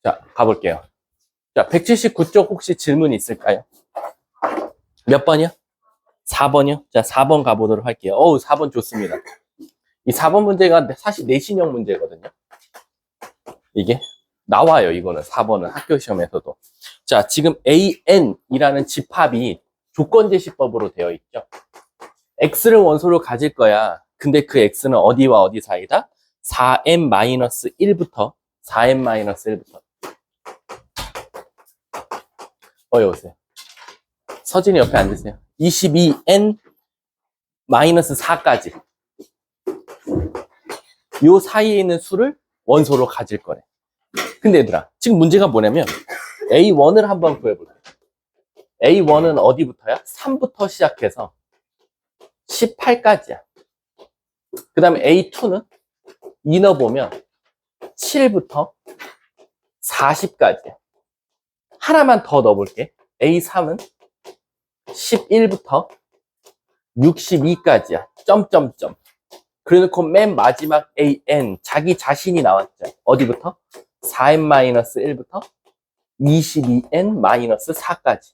자, 가볼게요. 자, 179쪽 혹시 질문 있을까요? 몇 번이요? 4번이요? 자, 4번 가보도록 할게요. 4번 좋습니다. 이 4번 문제가 사실 내신형 문제거든요. 이게 나와요. 이거는 4번은 학교 시험에서도. 자, 지금 AN이라는 집합이 조건제시법으로 되어 있죠. X를 원소로 가질 거야. 근데 그 X는 어디와 어디 사이다? 4n-1부터 4n-1부터. 여보세요. 서진이 옆에 앉으세요. 22n-4까지. 요 사이에 있는 수를 원소로 가질 거래. 근데 얘들아, 지금 문제가 뭐냐면 A1을 한번 구해볼게. A1은 어디부터야? 3부터 시작해서 18까지야. 그 다음에 A2는 이 넣어보면 7부터 40까지야. 하나만 더 넣어볼게. A3은 11부터 62까지야. 점점점. 그래놓고 맨 마지막 AN, 자기 자신이 나왔죠. 어디부터? 4n-1부터 22n-4까지.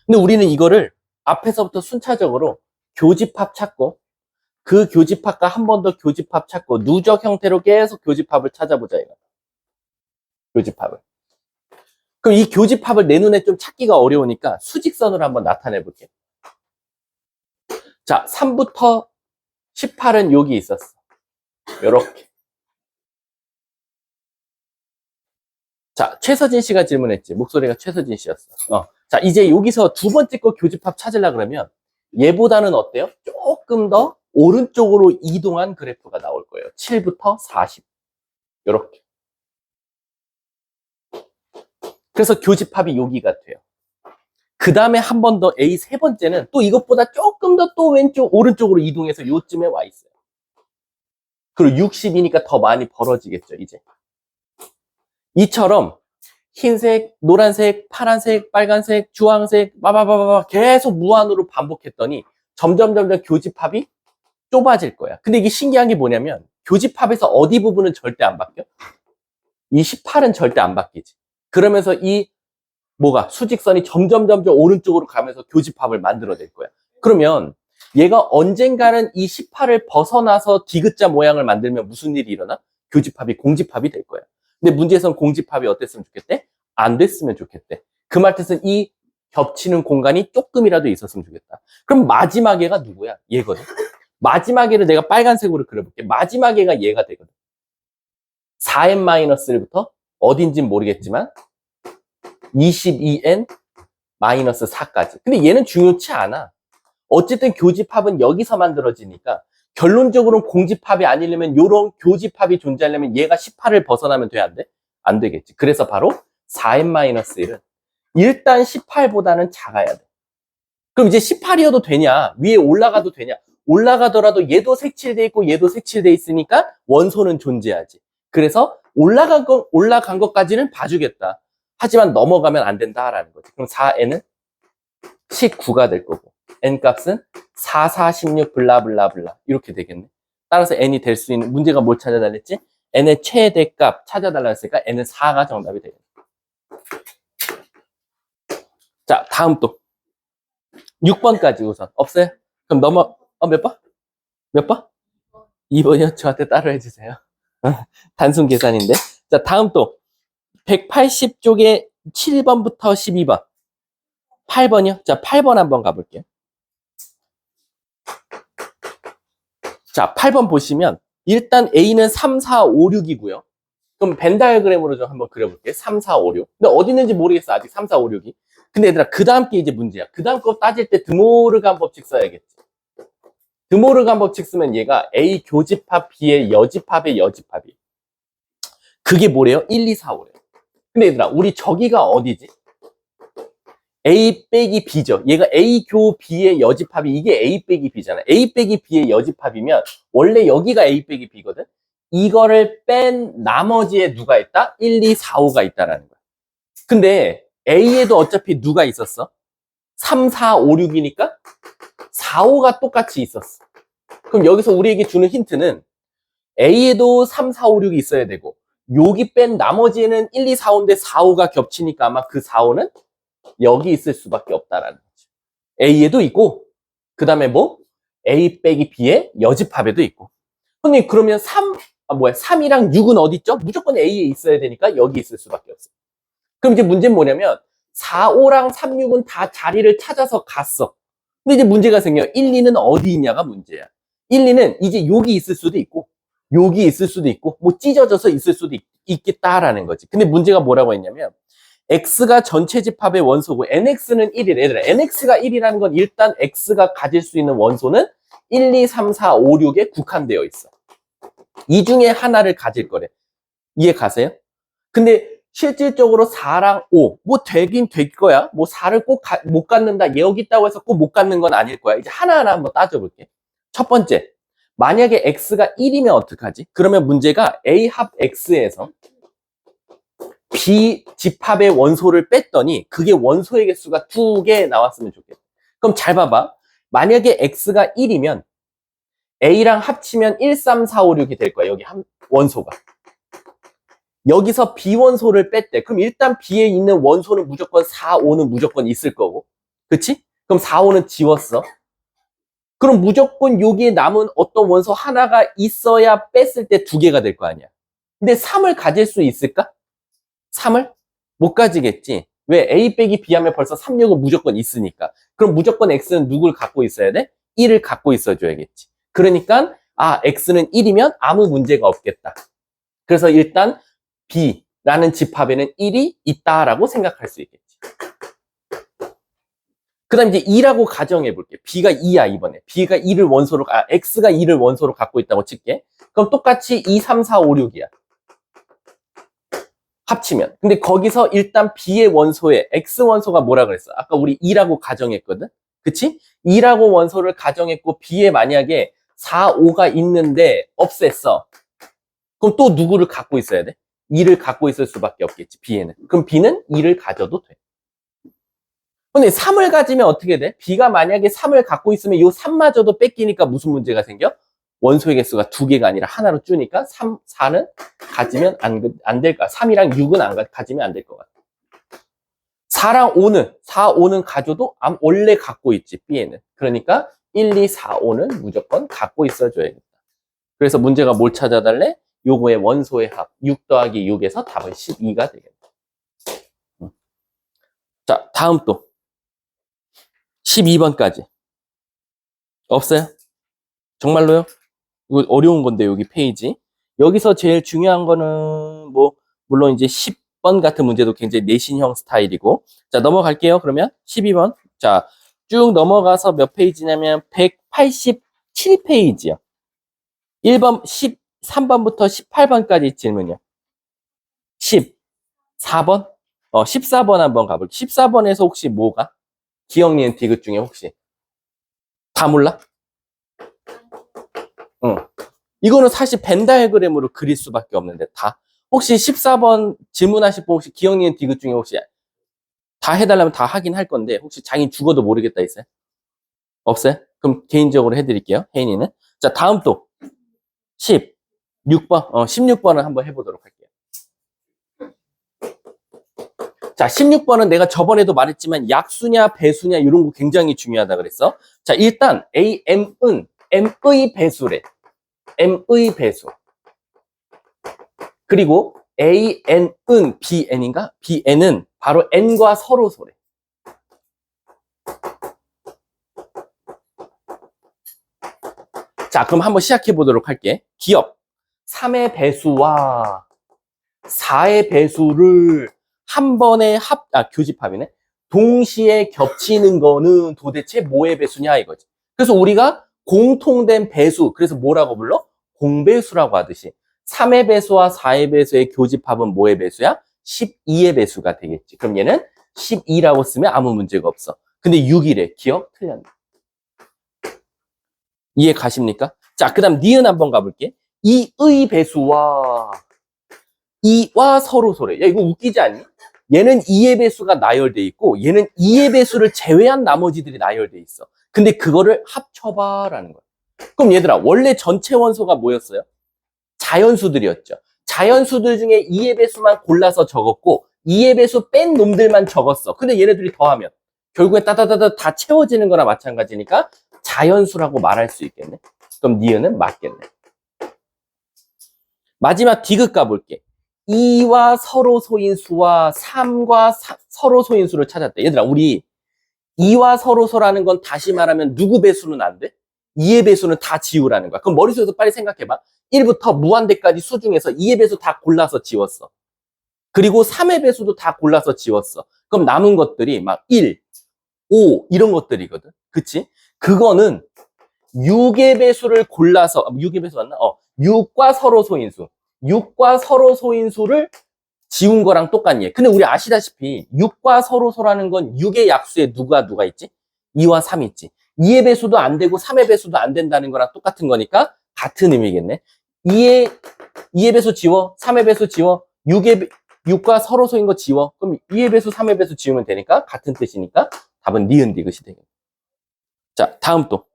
근데 우리는 이거를 앞에서부터 순차적으로 교집합 찾고, 그 교집합과 한 번 더 교집합 찾고, 누적 형태로 계속 교집합을 찾아보자, 이거. 교집합을. 그럼 이 교집합을 내 눈에 좀 찾기가 어려우니까 수직선으로 한번 나타내 볼게요. 자, 3부터 18은 여기 있었어. 요렇게. 자, 최서진 씨가 질문했지. 목소리가 최서진 씨였어. 자, 이제 여기서 두 번째 거 교집합 찾으려고 그러면 얘보다는 어때요? 조금 더 오른쪽으로 이동한 그래프가 나올 거예요. 7부터 40. 요렇게. 그래서 교집합이 여기가 돼요. 그 다음에 한 번 더 A 세 번째는 또 이것보다 조금 더 또 오른쪽으로 이동해서 요쯤에 와 있어요. 그리고 60이니까 더 많이 벌어지겠죠, 이제. 이처럼 흰색, 노란색, 파란색, 빨간색, 주황색, 바바바바바 계속 무한으로 반복했더니 점점 교집합이 좁아질 거야. 근데 이게 신기한 게 뭐냐면 교집합에서 어디 부분은 절대 안 바뀌어? 이 18은 절대 안 바뀌지. 그러면서 이 수직선이 점점 오른쪽으로 가면서 교집합을 만들어낼 거야. 그러면 얘가 언젠가는 이 18을 벗어나서 디귿자 모양을 만들면 무슨 일이 일어나? 교집합이 공집합이 될 거야. 근데 문제에서는 공집합이 어땠으면 좋겠대? 안 됐으면 좋겠대. 그 말 뜻은 이 겹치는 공간이 조금이라도 있었으면 좋겠다. 그럼 마지막 애가 누구야? 얘거든. 마지막 애를 내가 빨간색으로 그려볼게. 마지막 애가 얘가 되거든. 4n-1부터 어딘진 모르겠지만 22n-4까지. 근데 얘는 중요치 않아. 어쨌든 교집합은 여기서 만들어지니까 결론적으로는 공집합이 아니려면 이런 교집합이 존재하려면 얘가 18을 벗어나면 돼? 안 돼? 안 되겠지. 그래서 바로 4n-1은 일단 18보다는 작아야 돼. 그럼 이제 18이어도 되냐? 위에 올라가도 되냐? 올라가더라도 얘도 색칠돼 있고 얘도 색칠돼 있으니까 원소는 존재하지. 그래서 올라간 것까지는 봐주겠다. 하지만 넘어가면 안 된다라는 거지. 그럼 4n은 19가 될 거고 n 값은 4, 4, 16 블라블라블라 이렇게 되겠네. 따라서 n이 될 수 있는 문제가 뭘 찾아달랬지? n의 최대값 찾아달라 했으니까 n은 4가 정답이 되겠네. 자, 다음 또 6번까지 우선 없어요? 그럼 몇 번? 몇 번? 2번이요? 저한테 따로 해주세요. 단순 계산인데. 자, 다음 또 180쪽에 7번부터 12번. 8번이요? 자, 8번 한번 가볼게요. 자, 8번 보시면 일단 A는 3, 4, 5, 6이고요. 그럼 벤 다이어그램으로 좀 한번 그려볼게요. 3, 4, 5, 6. 근데 어디 있는지 모르겠어. 아직 3, 4, 5, 6이. 근데 얘들아, 그 다음 게 이제 문제야. 그 다음 거 따질 때 드모르간 법칙 써야겠지. 드모르간 법칙 쓰면 얘가 A 교집합 B의 여집합의 여집합이. 그게 뭐래요? 1, 2, 4, 5래요. 근데 얘들아, 우리 저기가 어디지? A 빼기 B죠. 얘가 A 교 B의 여집합이 이게 A 빼기 B잖아. A 빼기 B의 여집합이면 원래 여기가 A 빼기 B거든. 이거를 뺀 나머지에 누가 있다? 1, 2, 4, 5가 있다라는 거야. 근데 A에도 어차피 누가 있었어? 3, 4, 5, 6이니까 4, 5가 똑같이 있었어. 그럼 여기서 우리에게 주는 힌트는 A에도 3, 4, 5, 6이 있어야 되고 여기 뺀 나머지는 1, 2, 4, 5인데 4, 5가 겹치니까 아마 그 4, 5는 여기 있을 수밖에 없다라는 거죠. A에도 있고, 그 다음에 뭐? A 빼기 B의 여집합에도 있고. 선생님, 그러면 3이랑 6은 어디 있죠? 무조건 A에 있어야 되니까 여기 있을 수밖에 없어요. 그럼 이제 문제는 뭐냐면, 4, 5랑 3, 6은 다 자리를 찾아서 갔어. 근데 이제 문제가 생겨. 1, 2는 어디 있냐가 문제야. 1, 2는 이제 여기 있을 수도 있고, 여기 있을 수도 있고, 뭐 찢어져서 있을 수도 있겠다라는 거지. 근데 문제가 뭐라고 했냐면, X가 전체 집합의 원소고, NX는 1이래. 얘들아, NX가 1이라는 건 일단 X가 가질 수 있는 원소는 1, 2, 3, 4, 5, 6에 국한되어 있어. 이 중에 하나를 가질 거래. 이해 가세요? 근데 실질적으로 4랑 5, 뭐 되긴 될 거야. 뭐 4를 꼭 못 갖는다. 여기 있다고 해서 꼭 못 갖는 건 아닐 거야. 이제 하나하나 한번 따져볼게. 첫 번째, 만약에 X가 1이면 어떡하지? 그러면 문제가 A 합 X에서 B 집합의 원소를 뺐더니 그게 원소의 개수가 2개 나왔으면 좋겠다. 그럼 잘 봐봐. 만약에 X가 1이면 A랑 합치면 1, 3, 4, 5, 6이 될 거야. 여기 원소가. 여기서 B 원소를 뺐대. 그럼 일단 B에 있는 원소는 무조건 4, 5는 무조건 있을 거고. 그치? 그럼 4, 5는 지웠어. 그럼 무조건 여기에 남은 어떤 원소 하나가 있어야 뺐을 때 2개가 될 거 아니야. 근데 3을 가질 수 있을까? 3을? 못 가지겠지. 왜? A 빼기 B 하면 벌써 3, 6은 무조건 있으니까. 그럼 무조건 X는 누굴 갖고 있어야 돼? 1을 갖고 있어줘야겠지. 그러니까 X는 1이면 아무 문제가 없겠다. 그래서 일단 B라는 집합에는 1이 있다라고 생각할 수 있겠지. 그 다음 이제 2라고 가정해 볼게. B가 2야, 이번에. X가 2를 원소로 갖고 있다고 칠게. 그럼 똑같이 2, 3, 4, 5, 6이야. 합치면. 근데 거기서 일단 B의 원소에 X 원소가 뭐라 그랬어? 아까 우리 2라고 가정했거든? 그치? 2라고 원소를 가정했고 B에 만약에 4, 5가 있는데 없앴어. 그럼 또 누구를 갖고 있어야 돼? 2를 갖고 있을 수밖에 없겠지, B에는. 그럼 B는 2를 가져도 돼. 근데 3을 가지면 어떻게 돼? B가 만약에 3을 갖고 있으면 이 3마저도 뺏기니까 무슨 문제가 생겨? 원소의 개수가 2개가 아니라 하나로 주니까 4는 가지면 안 될까? 3이랑 6은 가지면 안 될 것 같아. 4랑 5는 가져도 원래 갖고 있지, B에는. 그러니까 1, 2, 4, 5는 무조건 갖고 있어줘야겠다. 그래서 문제가 뭘 찾아달래? 요거의 원소의 합, 6 더하기 6에서 답은 12가 되겠다. 자, 다음 또. 12번까지. 없어요? 정말로요? 이거 어려운 건데, 여기 페이지. 여기서 제일 중요한 거는, 물론 이제 10번 같은 문제도 굉장히 내신형 스타일이고. 자, 넘어갈게요. 그러면 12번. 자, 쭉 넘어가서 몇 페이지냐면 187페이지요. 1번, 13번부터 18번까지 질문이요. 14번? 14번 한번 가볼게요. 14번에서 혹시 뭐가? 기억, 니은, 디귿 중에 혹시? 다 몰라? 응. 이거는 사실 벤 다이어그램으로 그릴 수밖에 없는데, 다. 혹시 14번 질문하실 분 혹시 기억, 니은, 디귿 중에 혹시 다 해달라면 다 하긴 할 건데, 혹시 장인 죽어도 모르겠다 있어요? 없어요? 그럼 개인적으로 해드릴게요. 혜인이는. 자, 다음 또. 16번. 16번을 한번 해보도록 할게요. 자, 16번은 내가 저번에도 말했지만 약수냐 배수냐 이런 거 굉장히 중요하다 그랬어. 자, 일단 AM은 M의 배수래. M의 배수. 그리고 AN은 BN인가? BN은 바로 N과 서로소래. 자, 그럼 한번 시작해 보도록 할게. 기억. 3의 배수와 4의 배수를 한 번에 교집합이네. 동시에 겹치는 거는 도대체 뭐의 배수냐 이거지. 그래서 우리가 공통된 배수, 그래서 뭐라고 불러? 공배수라고 하듯이 3의 배수와 4의 배수의 교집합은 뭐의 배수야? 12의 배수가 되겠지. 그럼 얘는 12라고 쓰면 아무 문제가 없어. 근데 6이래. 기억? 틀렸네. 이해 가십니까? 자, 그 다음 니은 한번 가볼게. 이의 배수와 이와 서로소래. 야, 이거 웃기지 않니? 얘는 2의 배수가 나열돼 있고 얘는 2의 배수를 제외한 나머지들이 나열돼 있어. 근데 그거를 합쳐봐라는 거야. 그럼 얘들아, 원래 전체 원소가 뭐였어요? 자연수들이었죠. 자연수들 중에 2의 배수만 골라서 적었고 2의 배수 뺀 놈들만 적었어. 근데 얘네들이 더하면 결국에 따다다다 다 채워지는 거나 마찬가지니까 자연수라고 말할 수 있겠네. 그럼 니은은 맞겠네. 마지막 디귿 가볼게. 2와 서로 소인수와 3과 서로 소인수를 찾았대. 얘들아, 우리 2와 서로 소라는 건 다시 말하면 누구 배수는 안 돼? 2의 배수는 다 지우라는 거야. 그럼 머릿속에서 빨리 생각해봐. 1부터 무한대까지 수 중에서 2의 배수 다 골라서 지웠어. 그리고 3의 배수도 다 골라서 지웠어. 그럼 남은 것들이 막 1, 5 이런 것들이거든. 그치? 그거는 6의 배수를 골라서 6의 배수 맞나? 6과 서로 소인수. 6과 서로 소인수를 지운 거랑 똑같니? 근데 우리 아시다시피 6과 서로 소라는 건 6의 약수에 누가 있지? 2와 3 있지. 2의 배수도 안 되고 3의 배수도 안 된다는 거랑 똑같은 거니까 같은 의미겠네. 2의 배수 지워, 3의 배수 지워, 6과 서로 소인 거 지워. 그럼 2의 배수, 3의 배수 지우면 되니까 같은 뜻이니까 답은 니은 디귿이 되겠네. 자, 다음 또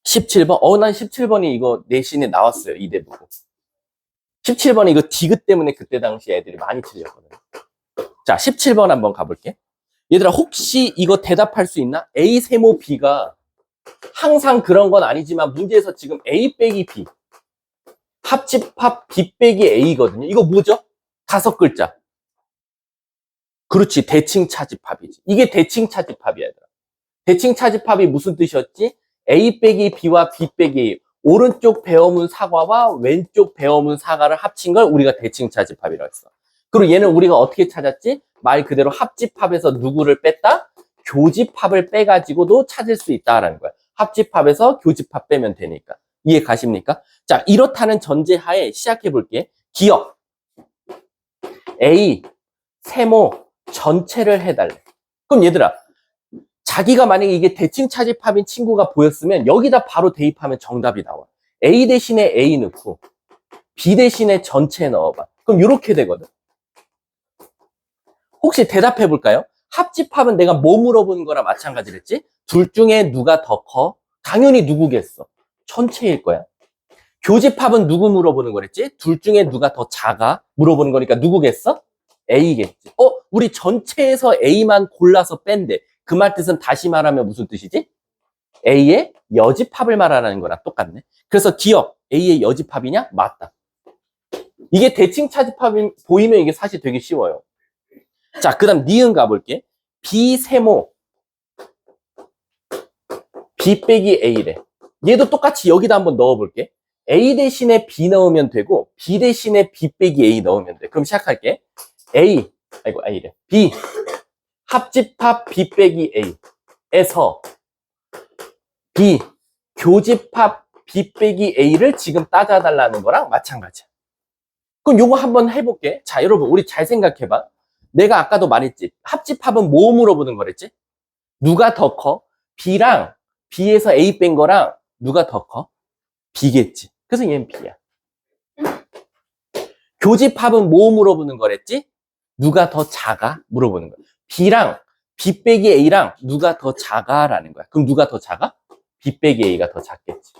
17번. 난 17번이 이거 내신에 나왔어요. 이대 보고. 17번이 이거 디귿 때문에 그때 당시 애들이 많이 틀렸거든요. 자, 17번 한번 가볼게. 얘들아, 혹시 이거 대답할 수 있나? A 세모 B가 항상 그런 건 아니지만 문제에서 지금 A 빼기 B 합집합 B 빼기 A거든요. 이거 뭐죠? 5글자. 그렇지, 대칭 차집합이지. 이게 대칭 차집합이야, 얘들아. 대칭 차집합이 무슨 뜻이었지? A 빼기 B와 B 빼기 A. 오른쪽 배어문 사과와 왼쪽 배어문 사과를 합친 걸 우리가 대칭 차집합이라고 했어. 그리고 얘는 우리가 어떻게 찾았지? 말 그대로 합집합에서 누구를 뺐다? 교집합을 빼가지고도 찾을 수 있다라는 거야. 합집합에서 교집합 빼면 되니까. 이해 가십니까? 자, 이렇다는 전제하에 시작해 볼게. 기억. A, 세모 전체를 해달래. 그럼 얘들아, 자기가 만약에 이게 대칭 차집합인 친구가 보였으면 여기다 바로 대입하면 정답이 나와. A 대신에 A 넣고 B 대신에 전체 넣어봐. 그럼 이렇게 되거든. 혹시 대답해 볼까요? 합집합은 내가 뭐 물어보는 거랑 마찬가지랬지? 둘 중에 누가 더 커? 당연히 누구겠어? 전체일 거야. 교집합은 누구 물어보는 거랬지? 둘 중에 누가 더 작아? 물어보는 거니까 누구겠어? A겠지. 우리 전체에서 A만 골라서 뺀대. 그 말 뜻은 다시 말하면 무슨 뜻이지? A의 여집합을 말하는 거랑 똑같네. 그래서 기억, A의 여집합이냐? 맞다. 이게 대칭 차집합이 보이면 이게 사실 되게 쉬워요. 자, 그 다음 니은 가볼게. B 세모 B 빼기 A래. 얘도 똑같이 여기다 한번 넣어볼게. A 대신에 B 넣으면 되고 B 대신에 B 빼기 A 넣으면 돼. 그럼 시작할게. A래. B 합집합 B 빼기 A에서 B 교집합 B 빼기 A를 지금 따져달라는 거랑 마찬가지야. 그럼 요거 한번 해볼게. 자, 여러분 우리 잘 생각해봐. 내가 아까도 말했지. 합집합은 뭐 물어보는 거랬지? 누가 더 커? B랑 B에서 A 뺀 거랑 누가 더 커? B겠지. 그래서 얘는 B야. 교집합은 뭐 물어보는 거랬지? 누가 더 작아? 물어보는 거야. B랑 B 빼기 A랑 누가 더 작아라는 거야. 그럼 누가 더 작아? B 빼기 A가 더 작겠지.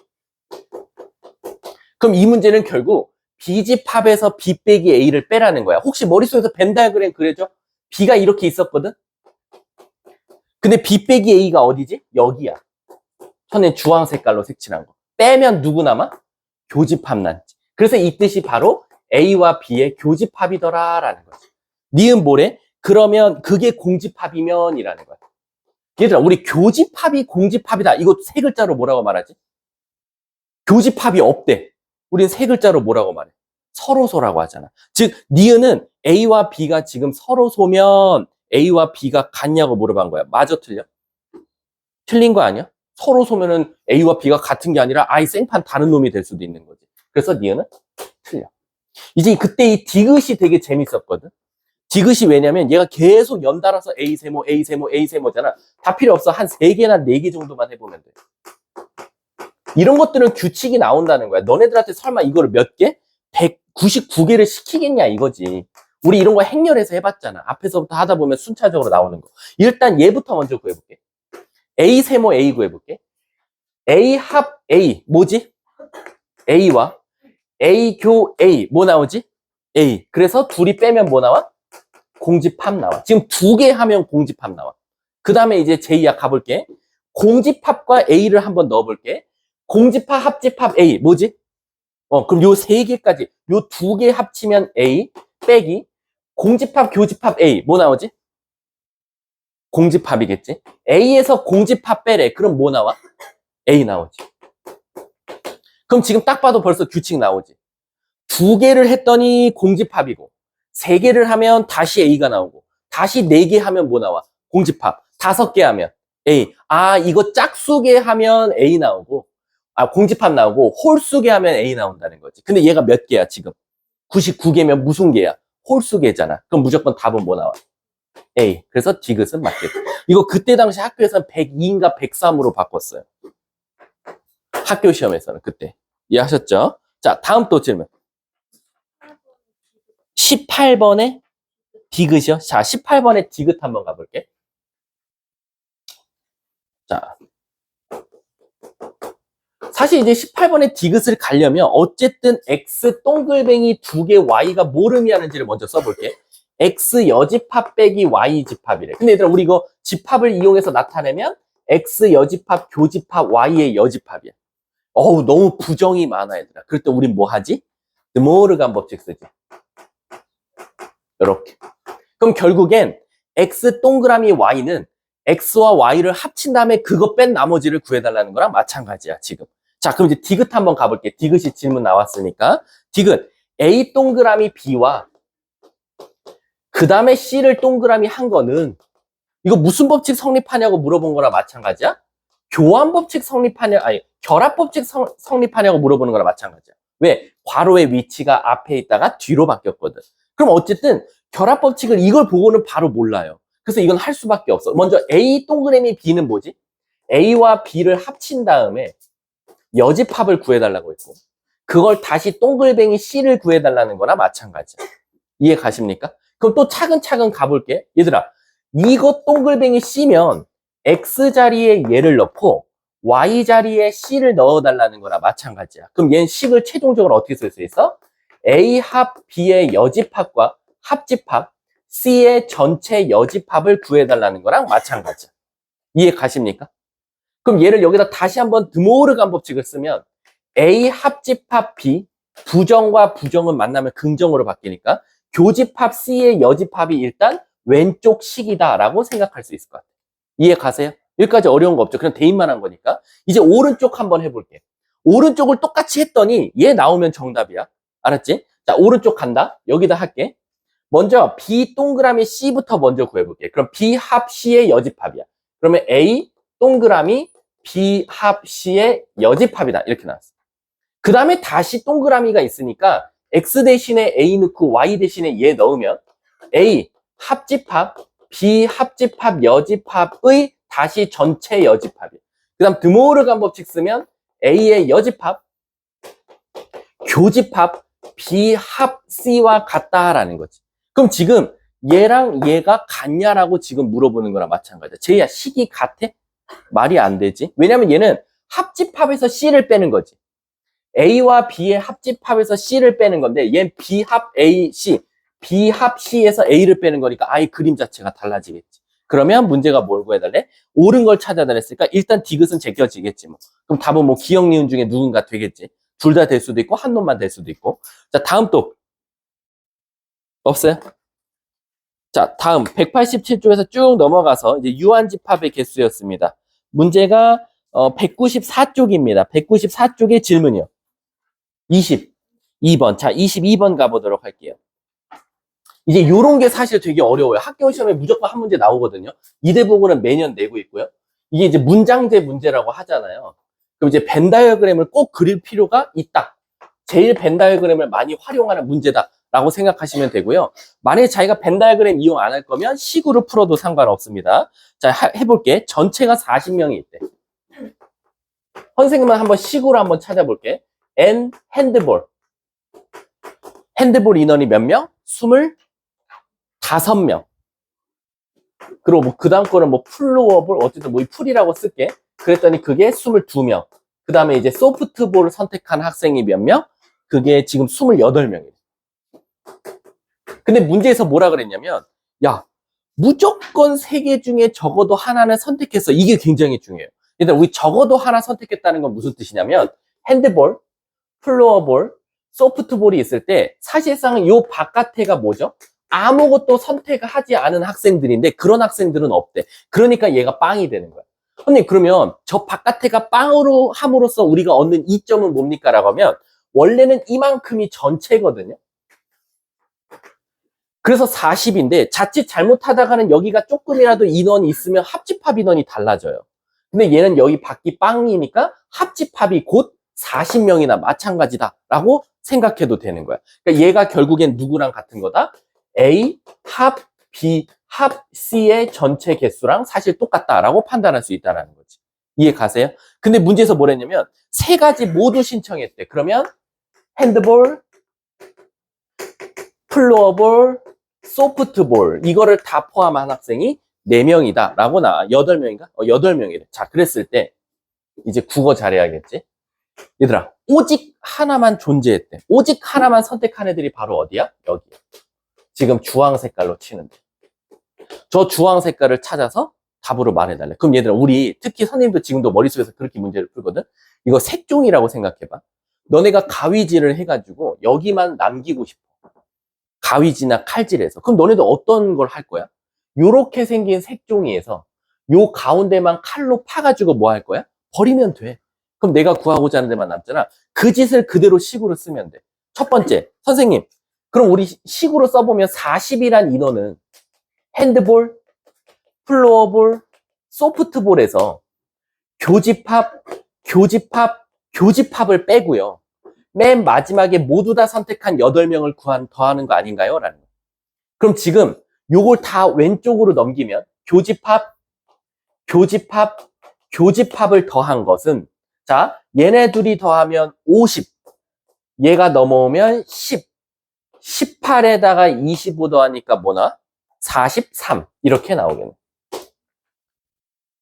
그럼 이 문제는 결국 B집합에서 B 빼기 A를 빼라는 거야. 혹시 머릿속에서 벤 다이어그램 그려줘? B가 이렇게 있었거든? 근데 B 빼기 A가 어디지? 여기야. 천에 주황 색깔로 색칠한 거. 빼면 누구 남아? 교집합 남지. 그래서 이 뜻이 바로 A와 B의 교집합이더라 라는 거지. 니은 뭐래? 그러면 그게 공집합이면 이라는 거야. 얘들아, 우리 교집합이 공집합이다. 이거 세 글자로 뭐라고 말하지? 교집합이 없대. 우린 세 글자로 뭐라고 말해? 서로소라고 하잖아. 즉, 니은은 A와 B가 지금 서로소면 A와 B가 같냐고 물어본 거야. 맞아, 틀려? 틀린 거 아니야? 서로소면은 A와 B가 같은 게 아니라 아예 생판 다른 놈이 될 수도 있는 거지. 그래서 니은은 틀려. 이제 그때 이 디귿이 되게 재밌었거든. 디귿이 왜냐면 얘가 계속 연달아서 A 세모, A 세모, A 세모잖아. 다 필요 없어. 한 3개나 4개 정도만 해보면 돼. 이런 것들은 규칙이 나온다는 거야. 너네들한테 설마 이거를 몇 개? 199개를 시키겠냐 이거지. 우리 이런 거 행렬해서 해봤잖아. 앞에서부터 하다 보면 순차적으로 나오는 거. 일단 얘부터 먼저 구해볼게. A 세모 A 구해볼게. A 합 A 뭐지? A와 A 교 A 뭐 나오지? A. 그래서 둘이 빼면 뭐 나와? 공집합 나와. 지금 두 개 하면 공집합 나와. 그 다음에 이제 제2야 가볼게. 공집합과 A를 한번 넣어볼게. 공집합, 합집합 A 뭐지? 그럼 요 세 개까지 요 두 개 합치면 A 빼기 공집합, 교집합 A 뭐 나오지? 공집합이겠지? A에서 공집합 빼래. 그럼 뭐 나와? A 나오지. 그럼 지금 딱 봐도 벌써 규칙 나오지. 두 개를 했더니 공집합이고, 세 개를 하면 다시 A가 나오고, 다시 네 개 하면 뭐 나와? 공집합. 다섯 개 하면 A. 아, 이거 짝수개 하면 A 나오고, 공집합 나오고, 홀수개 하면 A 나온다는 거지. 근데 얘가 몇 개야, 지금? 99개면 무슨 개야? 홀수개잖아. 그럼 무조건 답은 뭐 나와? A. 그래서 디귿은 맞겠다. 이거 그때 당시 학교에서는 102인가 103으로 바꿨어요. 학교 시험에서는 그때. 이해하셨죠? 자, 다음 또 질문. 18번에 디귿이요? 자, 18번에 디귿 한번 가볼게. 자. 사실 이제 18번에 디귿을 가려면 어쨌든 X 동글뱅이 두 개 Y가 뭘 의미하는지를 먼저 써볼게. X 여집합 빼기 Y 집합이래. 근데 얘들아, 우리 이거 집합을 이용해서 나타내면 X 여집합, 교집합, Y의 여집합이야. 어우, 너무 부정이 많아, 얘들아. 그럴 때 우린 뭐 하지? 드모르간 법칙 쓰지. 이렇게. 그럼 결국엔 X 동그라미 Y는 X와 Y를 합친 다음에 그거 뺀 나머지를 구해달라는 거랑 마찬가지야, 지금. 자, 그럼 이제 디귿 한번 가볼게. 디귿이 질문 나왔으니까. 디귿. A 동그라미 B와 그 다음에 C를 동그라미 한 거는 이거 무슨 법칙 성립하냐고 물어본 거랑 마찬가지야? 교환 법칙 성립하냐, 아니, 결합 법칙 성립하냐고 물어보는 거랑 마찬가지야. 왜? 괄호의 위치가 앞에 있다가 뒤로 바뀌었거든. 그럼 어쨌든 결합 법칙을 이걸 보고는 바로 몰라요. 그래서 이건 할 수밖에 없어. 먼저 A 동그라미 B는 뭐지? A와 B를 합친 다음에 여집합을 구해달라고 했고, 그걸 다시 동글뱅이 C를 구해달라는 거나 마찬가지야. 이해 가십니까? 그럼 또 차근차근 가볼게. 얘들아, 이거 동글뱅이 C면 X 자리에 얘를 넣고 Y 자리에 C를 넣어달라는 거나 마찬가지야. 그럼 얘는 식을 최종적으로 어떻게 쓸 수 있어? A 합 B의 여집합과 합집합, C의 전체 여집합을 구해달라는 거랑 마찬가지야. 이해 가십니까? 그럼 얘를 여기다 다시 한번 드모르간 법칙을 쓰면 A 합집합 B, 부정과 부정은 만나면 긍정으로 바뀌니까 교집합 C의 여집합이 일단 왼쪽 식이다라고 생각할 수 있을 것 같아요. 이해 가세요? 여기까지 어려운 거 없죠. 그냥 대입만 한 거니까. 이제 오른쪽 한번 해볼게. 오른쪽을 똑같이 했더니 얘 나오면 정답이야. 알았지? 자, 오른쪽 간다. 여기다 할게. 먼저 B 동그라미 C부터 먼저 구해볼게. 그럼 B 합 C의 여집합이야. 그러면 A 동그라미 B 합 C의 여집합이다. 이렇게 나왔어. 그 다음에 다시 동그라미가 있으니까 X 대신에 A 넣고 Y 대신에 얘 넣으면 A 합집합, B 합집합, 여집합의 다시 전체 여집합이야. 그 다음 드모르간 법칙 쓰면 A의 여집합, 교집합, B 합 C와 같다라는 거지. 그럼 지금 얘랑 얘가 같냐라고 지금 물어보는 거랑 마찬가지야. 쟤야 식이 같아? 말이 안 되지. 왜냐면 얘는 합집합에서 C를 빼는 거지. A와 B의 합집합에서 C를 빼는 건데 얘는 B 합 A, C, B 합 C에서 A를 빼는 거니까 아예 그림 자체가 달라지겠지. 그러면 문제가 뭘 구해달래? 옳은 걸 찾아달랬으니까 일단 디귿은 제껴지겠지 뭐. 그럼 답은 뭐 기억, 니은 중에 누군가 되겠지. 둘 다 될 수도 있고 한 놈만 될 수도 있고. 자, 다음 또 없어요? 자, 다음 187쪽에서 쭉 넘어가서 이제 유한집합의 개수였습니다. 문제가 194쪽입니다. 194쪽의 질문이요. 22번. 자, 22번 가보도록 할게요. 이제 요런 게 사실 되게 어려워요. 학교 시험에 무조건 한 문제 나오거든요. 이 대부분은 매년 내고 있고요. 이게 이제 문장제 문제라고 하잖아요. 그럼 이제 벤 다이어그램을 꼭 그릴 필요가 있다. 제일 벤 다이어그램을 많이 활용하는 문제다라고 생각하시면 되고요. 만약에 자기가 벤 다이어그램 이용 안 할 거면 식으로 풀어도 상관없습니다. 자, 해볼게. 전체가 40명이 있대. 선생님은 한번 식으로 한번 찾아볼게. N 핸드볼. 핸드볼 인원이 몇 명? 25명. 그리고 뭐 그 다음 거는 뭐 플로어볼 어쨌든 뭐 이 풀이라고 쓸게. 그랬더니 그게 22명. 그 다음에 이제 소프트볼을 선택한 학생이 몇 명? 그게 지금 28명이래. 근데 문제에서 뭐라 그랬냐면, 야, 무조건 3개 중에 적어도 하나는 선택했어. 이게 굉장히 중요해요. 일단 우리 적어도 하나 선택했다는 건 무슨 뜻이냐면, 핸드볼, 플로어볼, 소프트볼이 있을 때 사실상 요 바깥에가 뭐죠? 아무것도 선택하지 않은 학생들인데 그런 학생들은 없대. 그러니까 얘가 빵이 되는 거야. 선생님, 그러면 저 바깥에가 빵으로 함으로써 우리가 얻는 이점은 뭡니까? 라고 하면 원래는 이만큼이 전체거든요. 그래서 40인데 자칫 잘못하다가는 여기가 조금이라도 인원이 있으면 합집합 인원이 달라져요. 근데 얘는 여기 밖이 빵이니까 합집합이 곧 40명이나 마찬가지다라고 생각해도 되는 거야. 그러니까 얘가 결국엔 누구랑 같은 거다? A 합 B 합 C의 전체 개수랑 사실 똑같다라고 판단할 수 있다는 거지. 이해 가세요? 근데 문제에서 뭐랬냐면 3가지 모두 신청했대. 그러면 핸드볼, 플로어볼, 소프트볼 이거를 다 포함한 학생이 4명이다 라고 나와. 8명인가? 8명이래. 자, 그랬을 때 이제 국어 잘해야겠지? 얘들아, 오직 하나만 존재했대. 오직 하나만 선택한 애들이 바로 어디야? 여기야. 지금 주황 색깔로 치는데. 저 주황 색깔을 찾아서 답으로 말해달래. 그럼 얘들아, 우리 특히 선생님도 지금도 머릿속에서 그렇게 문제를 풀거든? 이거 색종이라고 생각해봐. 너네가 가위질을 해가지고 여기만 남기고 싶어. 가위지나 칼질해서. 그럼 너네도 어떤 걸 할 거야? 요렇게 생긴 색종이에서 요 가운데만 칼로 파가지고 뭐 할 거야? 버리면 돼. 그럼 내가 구하고자 하는 데만 남잖아. 그 짓을 그대로 식으로 쓰면 돼. 첫 번째, 선생님, 그럼 우리 식으로 써보면 40이란 인원은 핸드볼, 플로어볼, 소프트볼에서 교집합, 교집합, 교집합을 빼고요. 맨 마지막에 모두 다 선택한 8명을 더하는 거 아닌가요? 라는 거. 그럼 지금 요걸 다 왼쪽으로 넘기면 교집합, 교집합, 교집합을 더한 것은 자, 얘네 둘이 더하면 50, 얘가 넘어오면 10, 18에다가 25 더하니까 뭐나? 43 이렇게 나오겠네.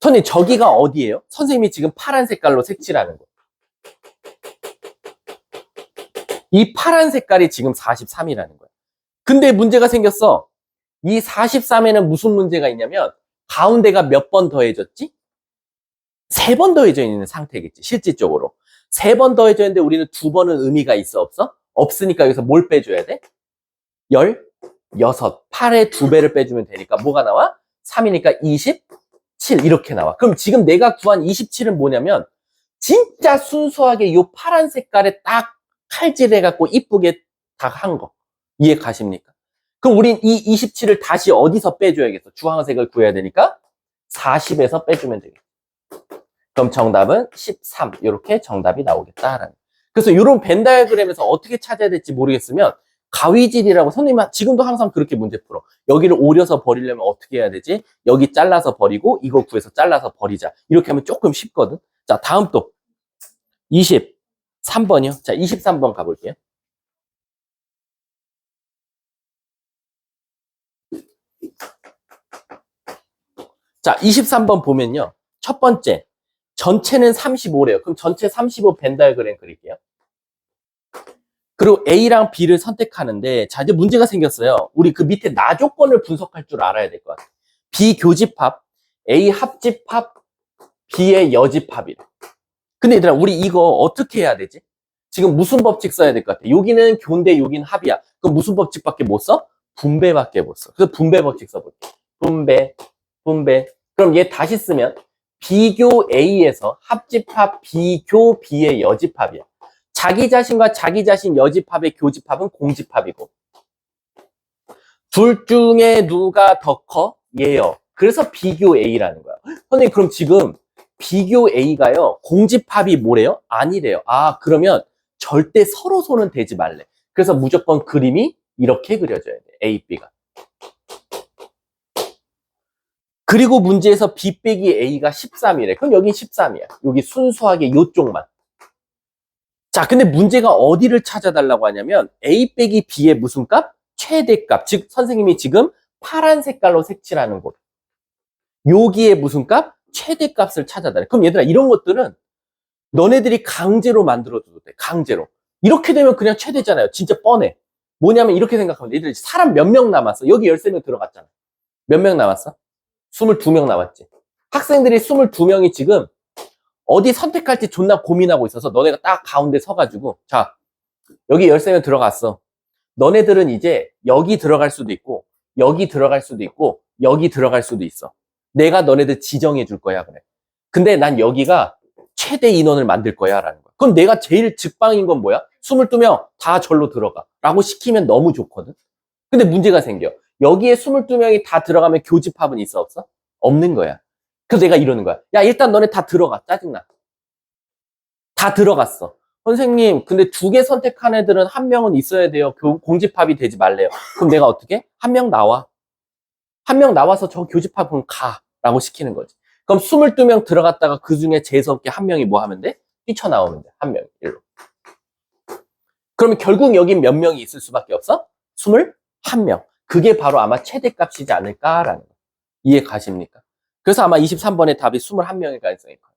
선생님, 저기가 어디예요? 선생님이 지금 파란 색깔로 색칠하는 거. 이 파란 색깔이 지금 43이라는 거야. 근데 문제가 생겼어. 이 43에는 무슨 문제가 있냐면 가운데가 몇 번 더해졌지? 3번 더해져 있는 상태겠지, 실질적으로. 3번 더해져 있는데 우리는 2번은 의미가 있어, 없어? 없으니까 여기서 뭘 빼줘야 돼? 16. 8에 2배를 빼주면 되니까 뭐가 나와? 3이니까 27 이렇게 나와. 그럼 지금 내가 구한 27은 뭐냐면 진짜 순수하게 요 파란 색깔에 딱 칼질해갖고 이쁘게 다 한 거. 이해 가십니까? 그럼 우린 이 27을 다시 어디서 빼줘야겠어? 주황색을 구해야 되니까 40에서 빼주면 되겠다. 그럼 정답은 13 이렇게 정답이 나오겠다라는. 그래서 이런 벤 다이어그램에서 어떻게 찾아야 될지 모르겠으면 가위질이라고 선생님 지금도 항상 그렇게 문제 풀어. 여기를 오려서 버리려면 어떻게 해야 되지? 여기 잘라서 버리고 이거 구해서 잘라서 버리자. 이렇게 하면 조금 쉽거든. 자, 다음 또 23번이요. 자, 23번 가볼게요. 자, 23번 보면요. 첫 번째, 전체는 35래요. 그럼 전체 35 벤 다이어그램 그릴게요. 그리고 A랑 B를 선택하는데, 자, 이제 문제가 생겼어요. 우리 그 밑에 나 조건을 분석할 줄 알아야 될 것 같아요. B 교집합, A 합집합, B의 여집합이래. 근데 얘들아, 우리 이거 어떻게 해야 되지? 지금 무슨 법칙 써야 될 것 같아? 여기는 교인데 여기는 합이야. 그럼 무슨 법칙밖에 못 써? 분배밖에 못 써. 그래서 분배 법칙 써볼게. 분배, 분배. 그럼 얘 다시 쓰면 비교 A에서 합집합 비교 B의 여집합이야. 자기 자신과 자기 자신 여집합의 교집합은 공집합이고 둘 중에 누가 더 커? 얘요. 그래서 비교 A라는 거야. 선생님, 그럼 지금 비교 A가요, 공집합이 뭐래요? 아니래요. 아, 그러면 절대 서로 손은 대지 말래. 그래서 무조건 그림이 이렇게 그려져야 돼. A, B가. 그리고 문제에서 B 빼기 A가 13이래. 그럼 여긴 13이야. 여기 순수하게 요쪽만. 자, 근데 문제가 어디를 찾아달라고 하냐면 A 빼기 B의 무슨 값? 최대값. 즉 선생님이 지금 파란 색깔로 색칠하는 곳. 여기에 무슨 값? 최대값을 찾아달래. 그럼 얘들아, 이런 것들은 너네들이 강제로 만들어줘도 돼. 강제로. 이렇게 되면 그냥 최대잖아요. 진짜 뻔해. 뭐냐면 이렇게 생각하면 돼. 얘들 사람 몇 명 남았어? 여기 13명 들어갔잖아. 몇 명 남았어? 22명 남았지. 학생들이 22명이 지금 어디 선택할지 존나 고민하고 있어서 너네가 딱 가운데 서가지고 자, 여기 13명 들어갔어. 너네들은 이제 여기 들어갈 수도 있고 여기 들어갈 수도 있고 여기 들어갈 수도 있어. 내가 너네들 지정해 줄 거야. 그래. 근데 난 여기가 최대 인원을 만들 거야 라는 거야. 그럼 내가 제일 직방인 건 뭐야? 22명 다 절로 들어가 라고 시키면 너무 좋거든. 근데 문제가 생겨. 여기에 22명이 다 들어가면 교집합은 있어 없어? 없는 거야. 그래서 내가 이러는 거야. 야 일단 너네 다 들어가. 짜증나. 다 들어갔어. 선생님 근데 2개 선택한 애들은 1명은 있어야 돼요. 공집합이 되지 말래요. 그럼 내가 어떻게? 1명 나와. 1명 나와서 저 교집합은 가 라고 시키는 거지. 그럼 22명 들어갔다가 그 중에 재수없게 1명이 뭐 하면 돼? 뛰쳐나오면 돼. 1명이 일로. 그러면 결국 여기 몇 명이 있을 수밖에 없어? 21명. 그게 바로 아마 최대값이지 않을까라는 거. 이해 가십니까? 그래서 아마 23번의 답이 21명일 가능성이 커요.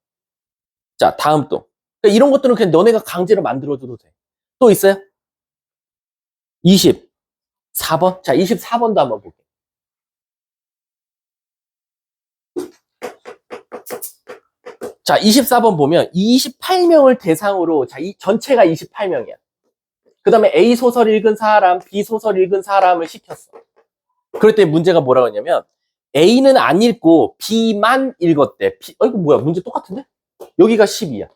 자, 다음 또. 그러니까 이런 것들은 그냥 너네가 강제로 만들어줘도 돼. 또 있어요? 24번. 자, 24번도 한번 볼게요. 자, 24번 보면 28명을 대상으로, 자, 이 전체가 28명이야. 그 다음에 A 소설 읽은 사람, B 소설 읽은 사람을 시켰어. 그럴 때 문제가 뭐라고 했냐면 A는 안 읽고 B만 읽었대. 이거 뭐야? 문제 똑같은데? 여기가 12야.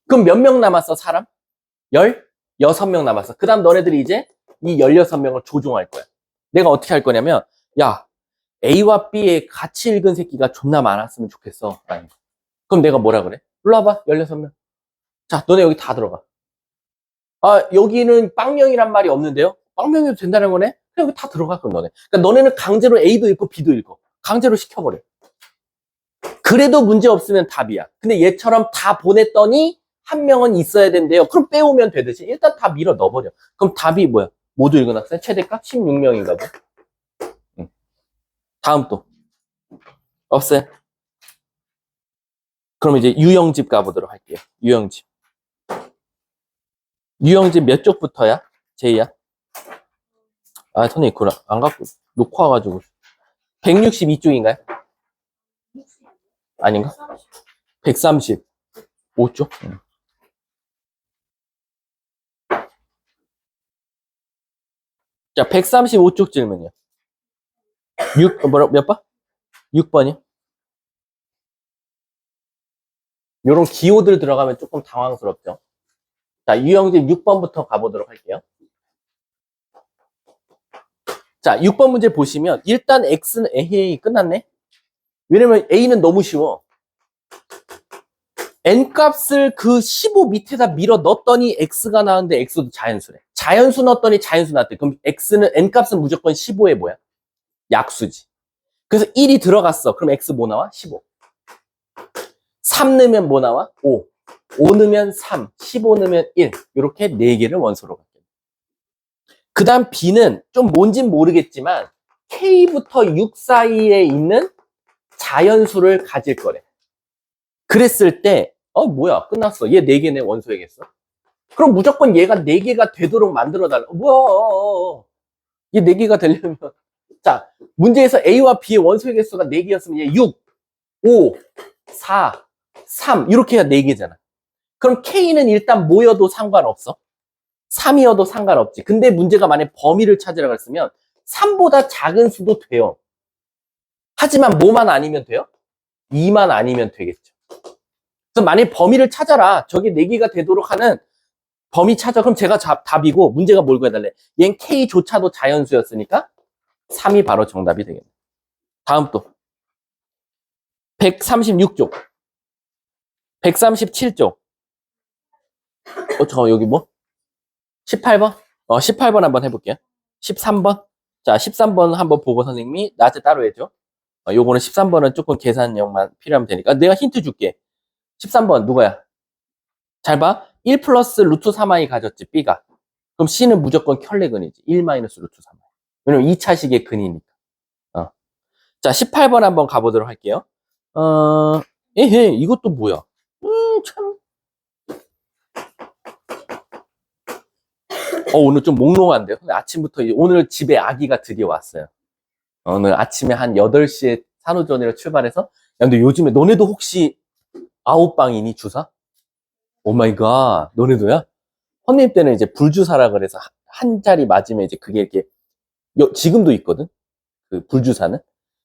그럼 몇 명 남았어, 사람? 16명 남았어. 그 다음 너네들이 이제 이 16명을 조종할 거야. 내가 어떻게 할 거냐면, 야, A와 B에 같이 읽은 새끼가 존나 많았으면 좋겠어. 아니. 그럼 내가 뭐라 그래? 일로 와봐, 16명. 자, 너네 여기 다 들어가. 아, 여기는 빵명이란 말이 없는데요? 빵명이도 된다는 거네? 그냥 여기 다 들어가, 그럼 너네. 그러니까 너네는 강제로 A도 읽고 B도 읽고. 강제로 시켜버려. 그래도 문제 없으면 답이야. 근데 얘처럼 다 보냈더니 1명은 있어야 된대요. 그럼 빼오면 되듯이 일단 다 밀어 넣어버려. 그럼 답이 뭐야? 모두 읽은 학생 최대값 16명인가 봐. 다음 또. 없어요? 그럼 이제 유형집 가보도록 할게요. 유형집. 유형집 몇 쪽부터야? 제이야? 아, 선생님, 그걸 안 갖고 놓고 와가지고. 162쪽인가요? 아닌가? 135쪽? 자, 135쪽 질문이요. 몇 번? 6번이요? 요런 기호들 들어가면 조금 당황스럽죠. 자, 유형집 6번부터 가보도록 할게요. 자, 6번 문제 보시면 일단 X는 에헤이 끝났네. 왜냐면 A는 너무 쉬워. N값을 그 15 밑에다 밀어 넣었더니 X가 나왔는데 X도 자연수래. 자연수 넣었더니 자연수 나왔대. 그럼 X는 N값은 무조건 15에 뭐야? 약수지. 그래서 1이 들어갔어. 그럼 X 뭐 나와? 15. 3 넣으면 뭐 나와? 5. 5 넣으면 3. 15 넣으면 1. 이렇게 4개를 원소로 갖게 돼. 그 다음 B는 좀 뭔진 모르겠지만 K부터 6 사이에 있는 자연수를 가질 거래. 그랬을 때 뭐야 끝났어. 얘 4개네 원소이겠어. 그럼 무조건 얘가 4개가 되도록 만들어달라. 뭐야 얘 4개가 되려면 자 문제에서 A와 B의 원소의 개수가 4개였으면 얘 6, 5, 4, 3 이렇게 해야 4개잖아. 그럼 K는 일단 뭐여도 상관없어. 3이어도 상관없지. 근데 문제가 만약 범위를 찾으라고 했으면 3보다 작은 수도 돼요. 하지만 뭐만 아니면 돼요? 2만 아니면 되겠죠. 그래서 만약 범위를 찾아라. 저게 4개가 되도록 하는 범위 찾아. 그럼 제가 답이고 문제가 뭘 구해달래? 얜 K조차도 자연수였으니까 3이 바로 정답이 되겠네. 다음 또 136쪽 137쪽 잠깐만 여기 뭐? 18번? 18번 한번 해볼게요. 13번? 자 13번 한번 보고 선생님이 나한테 따로 해줘. 요거는 13번은 조금 계산력만 필요하면 되니까 내가 힌트 줄게. 13번 누구야? 잘 봐. 1 플러스 루트 3i 가졌지, B가. 그럼 C는 무조건 켤레근이지. 1 마이너스 루트 3i. 왜냐면 2차식의 근이니까. 자, 18번 한번 가보도록 할게요. 에헤, 이것도 뭐야? 참. 오늘 좀 몽롱한데요. 근데 아침부터, 오늘 집에 아기가 드디어 왔어요. 오늘 아침에 한 8시에 산후조리원으로 출발해서, 야, 근데 요즘에 너네도 혹시 아웃방이니, 주사? 오 마이 갓, 너네도야? 헌님 때는 이제 불주사라 그래서 한 자리 맞으면 이제 그게 이렇게, 지금도 있거든? 그 불주사는?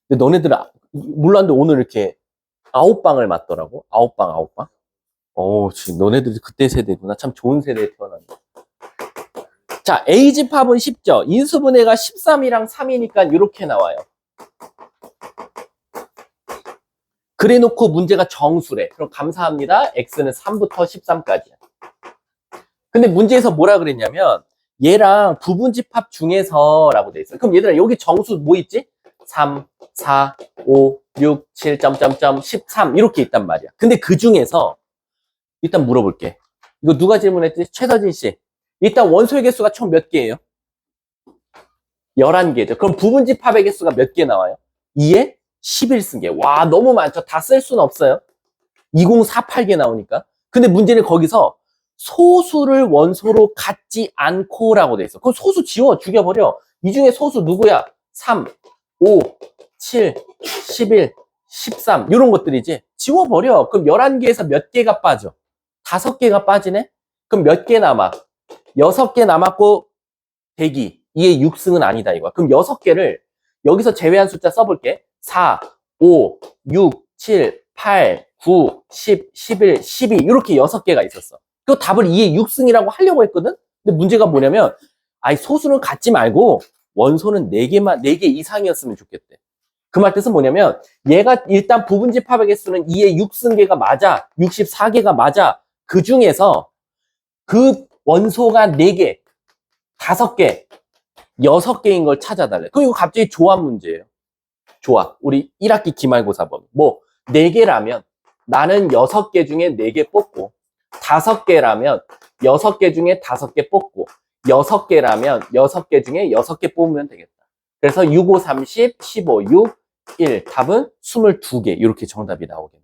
근데 너네들은, 몰랐는데 오늘 이렇게 아웃방을 맞더라고. 아웃방, 아웃방. 지금 너네들이 그때 세대구나. 참 좋은 세대에 태어났네. 자, A집합은 쉽죠? 인수분해가 13이랑 3이니까 이렇게 나와요. 그래 놓고 문제가 정수래. 그럼 감사합니다. X는 3부터 13까지야. 근데 문제에서 뭐라 그랬냐면 얘랑 부분집합 중에서라고 돼 있어요. 그럼 얘들아 여기 정수 뭐 있지? 3, 4, 5, 6, 7, 점점점 13 이렇게 있단 말이야. 근데 그 중에서 일단 물어볼게. 이거 누가 질문했지? 최서진 씨. 일단 원소의 개수가 총 몇 개예요? 11개죠. 그럼 부분집합의 개수가 몇 개 나와요? 2에 11승계. 와, 너무 많죠. 다 쓸 수는 없어요. 2048개 나오니까. 근데 문제는 거기서 소수를 원소로 갖지 않고라고 돼 있어. 그럼 소수 지워, 죽여버려. 이 중에 소수 누구야? 3, 5, 7, 11, 13 이런 것들이지. 지워버려. 그럼 11개에서 몇 개가 빠져? 5개가 빠지네? 그럼 몇 개 남아? 6개 남았고 대기. 이게 6승은 아니다 이거야. 그럼 6개를 여기서 제외한 숫자 써볼게. 4, 5, 6, 7, 8, 9, 10, 11, 12 이렇게 6개가 있었어. 그 답을 2의 6승이라고 하려고 했거든? 근데 문제가 뭐냐면 아이 소수는 갖지 말고 원소는 4개만 4개 이상이었으면 좋겠대. 그 말 뜻은 뭐냐면 얘가 일단 부분집합의 개수는 2의 6승계가 맞아. 64개가 맞아. 그 중에서 그 원소가 4개, 5개, 6개인 걸 찾아달래. 그럼 이거 갑자기 조합 문제예요. 조합. 우리 1학기 기말고사 범위. 뭐 4개라면 나는 6개 중에 4개 뽑고 5개라면 6개 중에 5개 뽑고 6개라면 6개 중에 6개 뽑으면 되겠다. 그래서 6, 5, 30, 15, 6, 1 답은 22개 이렇게 정답이 나오겠네.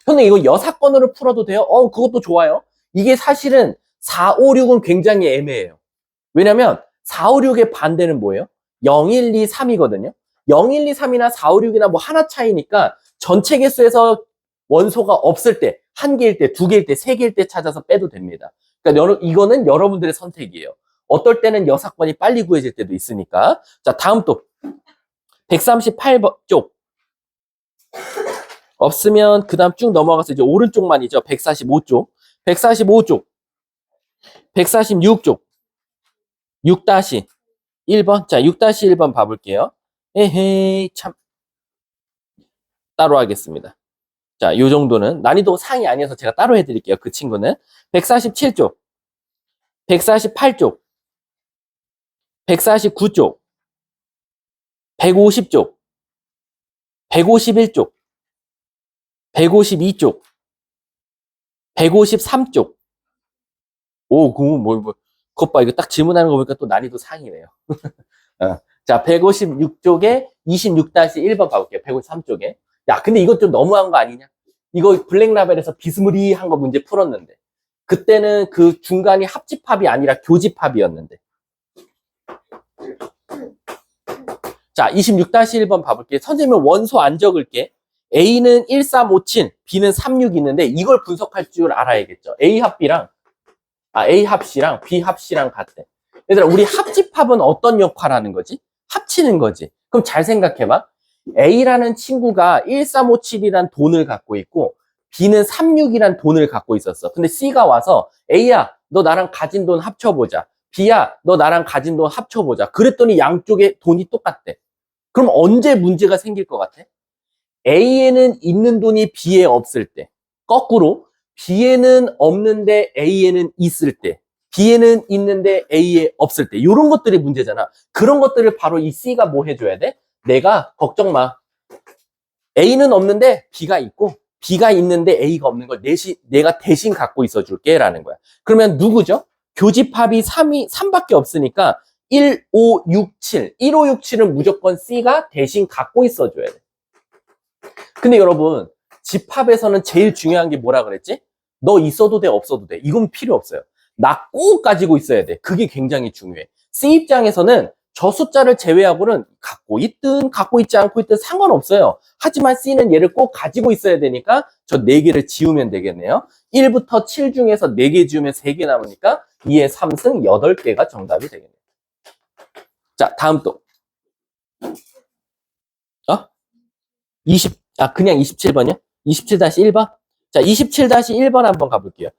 형님 이거 여사건으로 풀어도 돼요? 그것도 좋아요. 이게 사실은 4, 5, 6은 굉장히 애매해요. 왜냐면 4, 5, 6의 반대는 뭐예요? 0, 1, 2, 3이거든요. 0, 1, 2, 3이나 4, 5, 6이나 뭐 하나 차이니까 전체 개수에서 원소가 없을 때, 1개일 때, 2개일 때, 3개일 때 찾아서 빼도 됩니다. 그러니까 이거는 여러분들의 선택이에요. 어떨 때는 여사건이 빨리 구해질 때도 있으니까. 자, 다음 또 138번 쪽 없으면 그 다음 쭉 넘어가서 이제 오른쪽만이죠. 145쪽, 145쪽, 146쪽, 6-1번. 자, 6-1번 봐볼게요. 에헤이, 참. 따로 하겠습니다. 자, 요 정도는 난이도 상이 아니어서 제가 따로 해드릴게요. 그 친구는. 147쪽, 148쪽, 149쪽, 150쪽, 151쪽, 152쪽, 153쪽. 오, 그것 봐. 이거 딱 질문하는 거 보니까 또 난이도 상이네요. 자, 156쪽에 26-1번 가볼게요. 153쪽에. 야, 근데 이거 좀 너무한 거 아니냐? 이거 블랙라벨에서 비스무리한 거 문제 풀었는데. 그때는 그 중간이 합집합이 아니라 교집합이었는데. 자, 26-1번 봐볼게요. 선생님은 원소 안 적을게. A는 1, 3, 5, 7, B는 3, 6 있는데 이걸 분석할 줄 알아야겠죠. A 합C랑 B 합C랑 같대. 얘들아, 우리 합집합은 어떤 역할을 하는 거지? 합치는 거지. 그럼 잘 생각해봐. A라는 친구가 1, 3, 5, 7이란 돈을 갖고 있고 B는 3, 6이란 돈을 갖고 있었어. 근데 C가 와서 A야, 너 나랑 가진 돈 합쳐보자. B야, 너 나랑 가진 돈 합쳐보자. 그랬더니 양쪽에 돈이 똑같대. 그럼 언제 문제가 생길 것 같아? A에는 있는 돈이 B에 없을 때. 거꾸로 B에는 없는데 A에는 있을 때. B에는 있는데 A에 없을 때. 이런 것들이 문제잖아. 그런 것들을 바로 이 C가 뭐 해줘야 돼? 내가 걱정 마. A는 없는데 B가 있고 B가 있는데 A가 없는 걸 내가 대신 갖고 있어 줄게 라는 거야. 그러면 누구죠? 교집합이 3밖에 없으니까 1, 5, 6, 7. 1, 5, 6, 7은 무조건 C가 대신 갖고 있어 줘야 돼. 근데 여러분, 집합에서는 제일 중요한 게 뭐라 그랬지? 너 있어도 돼, 없어도 돼. 이건 필요 없어요. 나 꼭 가지고 있어야 돼. 그게 굉장히 중요해. C 입장에서는 저 숫자를 제외하고는 갖고 있든 갖고 있지 않고 있든 상관없어요. 하지만 C는 얘를 꼭 가지고 있어야 되니까 저 4개를 지우면 되겠네요. 1부터 7 중에서 4개 지우면 3개 남으니까 2의 3승 8개가 정답이 되겠네요. 자, 다음 또. 그냥 27번이요? 27-1번? 자, 27-1번 한번 가볼게요.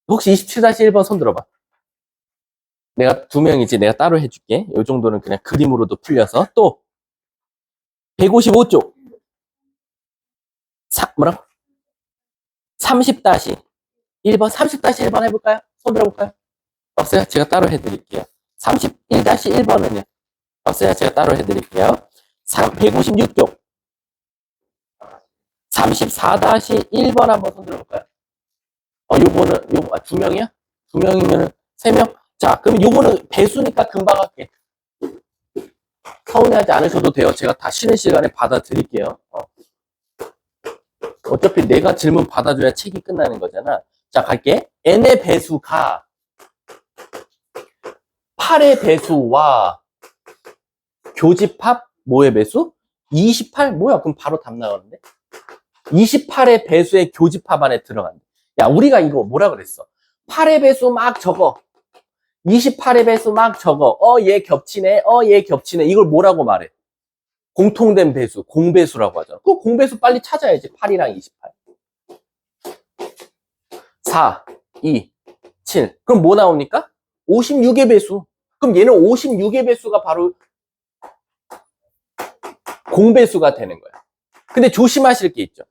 혹시 27-1번 손 들어봐. 내가 2명이지 내가 따로 해줄게. 이 정도는 그냥 그림으로도 풀려서. 또 155쪽 뭐라고? 30-1번 30-1번 해볼까요? 손 들어볼까요? 없어요? 제가 따로 해드릴게요. 31-1번은요? 없어요? 제가 따로 해드릴게요. 156쪽 34-1번 한번 손 들어볼까요? 요거는 2명이야? 2명이면 3명? 자, 그럼 요거는 배수니까 금방 할게. 서운해하지 않으셔도 돼요. 제가 다 쉬는 시간에 받아드릴게요. 어차피 내가 질문 받아줘야 책이 끝나는 거잖아. 자, 갈게. n의 배수가 8의 배수와 교집합 뭐의 배수? 28? 뭐야? 그럼 바로 답 나오는데? 28의 배수의 교집합 안에 들어간다. 야, 우리가 이거 뭐라 그랬어? 8의 배수 막 적어. 28의 배수 막 적어. 얘 겹치네. 얘 겹치네. 이걸 뭐라고 말해? 공통된 배수, 공배수라고 하잖아. 그 공배수 빨리 찾아야지. 8이랑 28. 4, 2, 7. 그럼 뭐 나옵니까? 56의 배수. 그럼 얘는 56의 배수가 바로 공배수가 되는 거야. 근데 조심하실 게 있죠.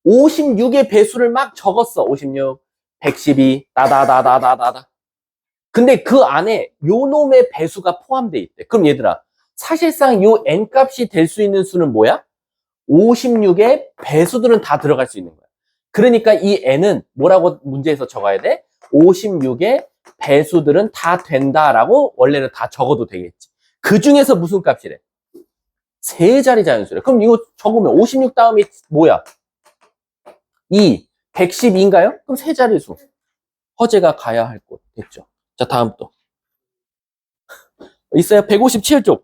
56의 배수를 막 적었어. 56, 112, 다다다다다다. 근데 그 안에 요 놈의 배수가 포함되어 있대. 그럼 얘들아, 사실상 요 n값이 될 수 있는 수는 뭐야? 56의 배수들은 다 들어갈 수 있는 거야. 그러니까 이 n은 뭐라고 문제에서 적어야 돼? 56의 배수들은 다 된다라고 원래는 다 적어도 되겠지. 그 중에서 무슨 값이래? 세 자리 자연수래. 그럼 이거 적으면 56 다음이 뭐야? 2, 112인가요? 그럼 세 자리 수. 허재가 가야 할 곳. 됐죠? 자, 다음 또. 있어요? 157쪽.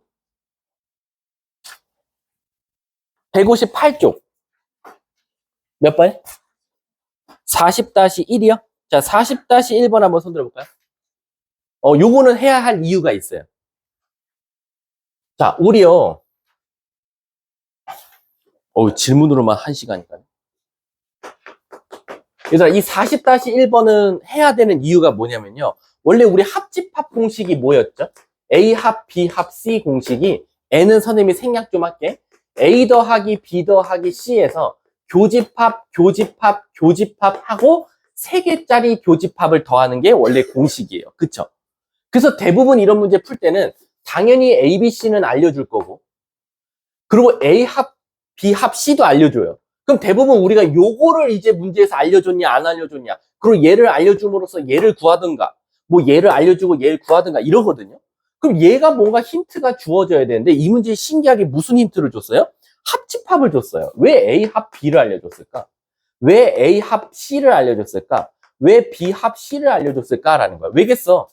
158쪽. 몇 번? 40-1이요? 자, 40-1번 한번 손 들어볼까요? 요거는 해야 할 이유가 있어요. 자, 우리요. 질문으로만 1시간이니까요. 얘들아, 이 40-1번은 해야 되는 이유가 뭐냐면요. 원래 우리 합집합 공식이 뭐였죠? A 합, B 합, C 공식이 N은 선생님이 생략 좀 할게. A 더하기 B 더하기 C에서 교집합, 교집합, 교집합하고 3개짜리 교집합을 더하는 게 원래 공식이에요. 그쵸? 그래서 대부분 이런 문제 풀 때는 당연히 A, B, C는 알려줄 거고 그리고 A 합, B 합, C도 알려줘요. 그럼 대부분 우리가 요거를 이제 문제에서 알려줬냐 안 알려줬냐 그리고 얘를 알려줌으로써 얘를 구하든가 뭐 얘를 알려주고 얘를 구하든가 이러거든요. 그럼 얘가 뭔가 힌트가 주어져야 되는데 이 문제에 신기하게 무슨 힌트를 줬어요? 합집합을 줬어요. 왜 A 합 B를 알려줬을까? 왜 A 합 C를 알려줬을까? 왜 B 합 C를 알려줬을까라는 거야. 왜겠어?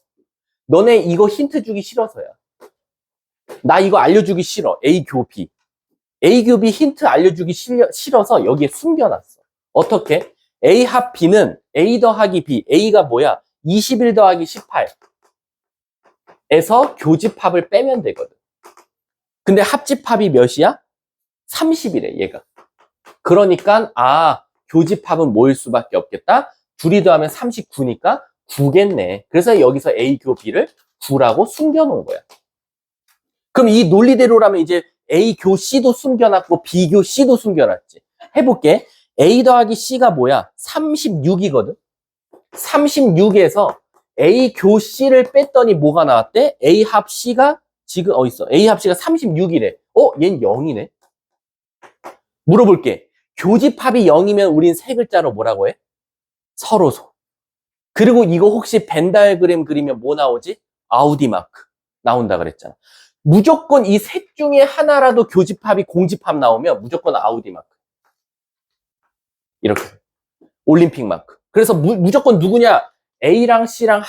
너네 이거 힌트 주기 싫어서야. 나 이거 알려주기 싫어. A 교 B. A 교 B 힌트 알려주기 싫어서 여기에 숨겨놨어. 어떻게? A 합 B는 A 더하기 B. A가 뭐야? 21 더하기 18. 에서 교집합을 빼면 되거든. 근데 합집합이 몇이야? 30이래, 얘가. 그러니까, 교집합은 뭐일 수밖에 없겠다? 둘이 더하면 39니까 9겠네. 그래서 여기서 A 교 B를 9라고 숨겨놓은 거야. 그럼 이 논리대로라면 이제 A 교 C도 숨겨놨고 B 교 C도 숨겨놨지. 해볼게. A 더하기 C가 뭐야? 36이거든. 36에서 A 교 C를 뺐더니 뭐가 나왔대? A 합 C가 지금 있어. A 합 C가 36이래. 얘는 0이네. 물어볼게. 교집합이 0이면 우린 세 글자로 뭐라고 해? 서로소. 그리고 이거 혹시 벤 다이어그램 그리면 뭐 나오지? 아우디 마크 나온다 그랬잖아. 무조건 이 셋 중에 하나라도 교집합이 공집합 나오면 무조건 아우디 마크. 이렇게. 올림픽 마크. 그래서 무조건 누구냐? A랑 C랑